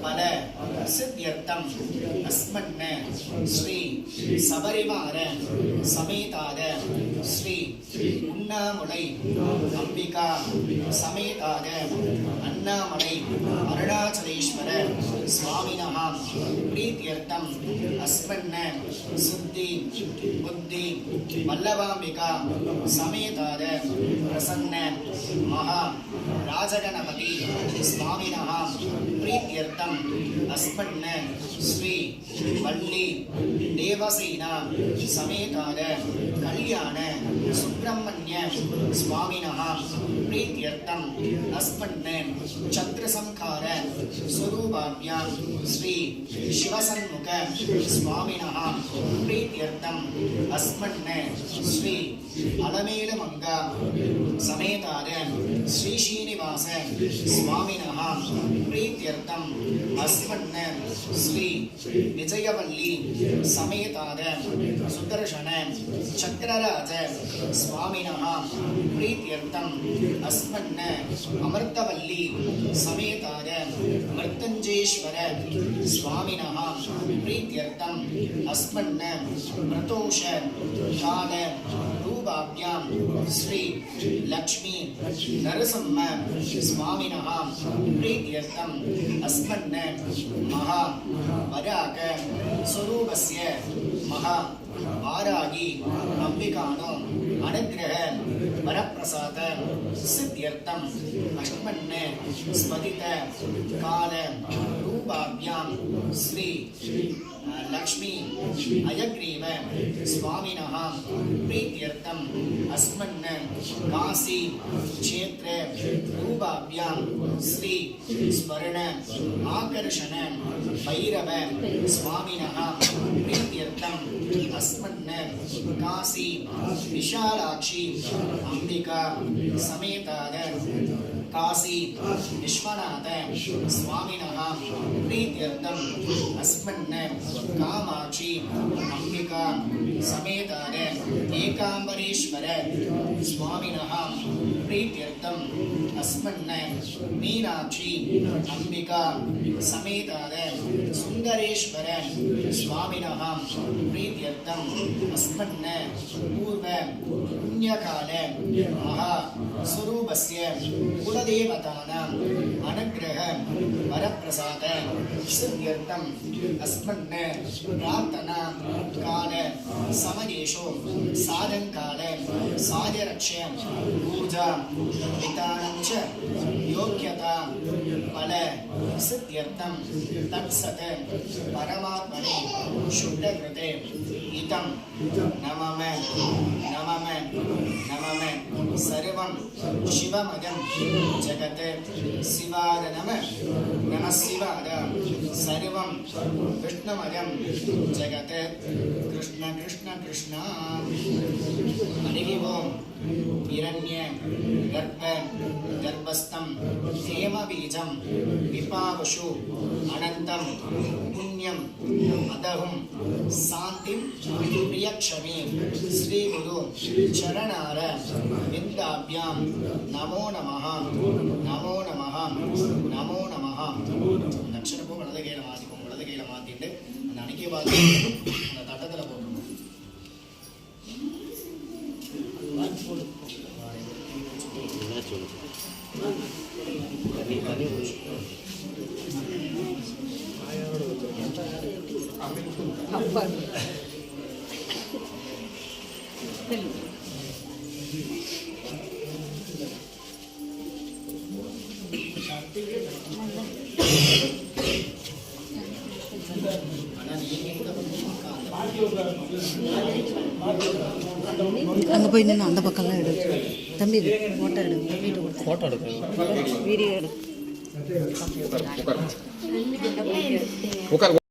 பல சித்தியர்த்தம் அஸ்மன் ஸ்ரீ சபரிமார சமேதாத ஸ்ரீ உண்ணாமுலை அம்பிகா சமேதாத அண்ணாமலை அருணாச்சலேஸ்வர சுவாமினः प्रीत्यर्थम अस्मन्न सिद्धि बुद्धि वल्लभाम्बिका समेताद प्रसन्न महा राजगणपति स्वामिनः प्रीत्यर्थम अस्मन्न श्री वल्ली देवसेना समेताद कल्याण सुब्रह्मण्य स्वामिनः प्रीत्यर्थम अस्मन्न चक्रसंखार स्वरूपाभ्यां श्री शिवसन्मुख स्वामिनः प्रीत्यर्थम अस्मन्न श्री अलमेलमंगा समेताद श्री श्रीनिवास स्वामिनः प्रीत्यर्थम अस्मन्न श्री विजयवल्ली समेताद सुदर्शन चक्रराज स्वामिनः प्रीत्यर्थम अस्मन्न अमृतवल्ली समेताद मृत्युंजयेश्वर स्वामिनः प्रीत्यर्थम अस्मन्न प्रतोष काल रूपाभ्यां श्री लक्ष्मी नरसिंह स्वामिनः प्रीत्यर्थम अस्मन्न महा वराग स्वरूपस्य महा वारागी अंबिकानो अनुग्रह वरप्रसाद सिद्ध्यर्थम अस्मन्न स्मदित काल रूपाभ्यां श्री लक्ष्मी अयग्रीव स्वामिनः प्रीत्यर्थम अस्मन्न काशी क्षेत्र रूपाभ्यां श्री स्वर्ण आकर्षण भैरव स्वामिनः प्रीत्यर्थम अस्मन्न काशी विशालाक्षी अंबिका समेताद काशी विश्वनाथ स्वामिनः प्रीत्यर्थम अस्मन्न कामाक्षी अंबिका समेताद एकांबरेश्वर स्वामिनः प्रीत्यर्थम अस्मन्न मीनाक्षी अंबिका समेताद सुंदरेश्वर स्वामिनः प्रीत्यर्थम अस्मन्न पूर्व पुण्यकाल महा स्वरूपस्य कुलदेवतानाम् अनुग्रह वरप्रसाद सिद्ध्यर्थम अस्मन्न प्रार्थना काल समयेषु साधनकाल साध्यरक्ष पूजा विधानं च योग्यता फल सिद्ध्यर्थम तत्सत् परमात्मने शुद्धकृते इदं नमः नमः नमः सर्वं शिवमयं जगत् शिवाय नमः नमः शिवाय सर्वं कृष्णमयं जगत् कृष्ण कृष्ण कृष्ण हरि ओम हिरण्य गर्भ गर्भस्थं हेमबीजं विपावशु अनन्तं पुण्यं अदहुं शान्तिं प्रियक्षमे श्रीगुरु चरणार विन्दाभ्यां नमो नमः नमो नमः नमो नमः लक्षणப்போ வலது கையில மாத்திக்கோங்க வலது கையில மாத்திட்டு அந்த அணிக்கை பாத்து அந்த தட்டத்துல போடுங்க வாங்கி போடு என்ன சொல்லு தண்ணி தண்ணி ஆயோட அப்பா அங்கே போய் நின்று அந்த பக்கம்லாம் எடு தம்பி ஃபோட்டோ எடு வீட்டு கொடுத்து ஃபோட்டோ எடுக்க வீடியோ எடு உட்கார்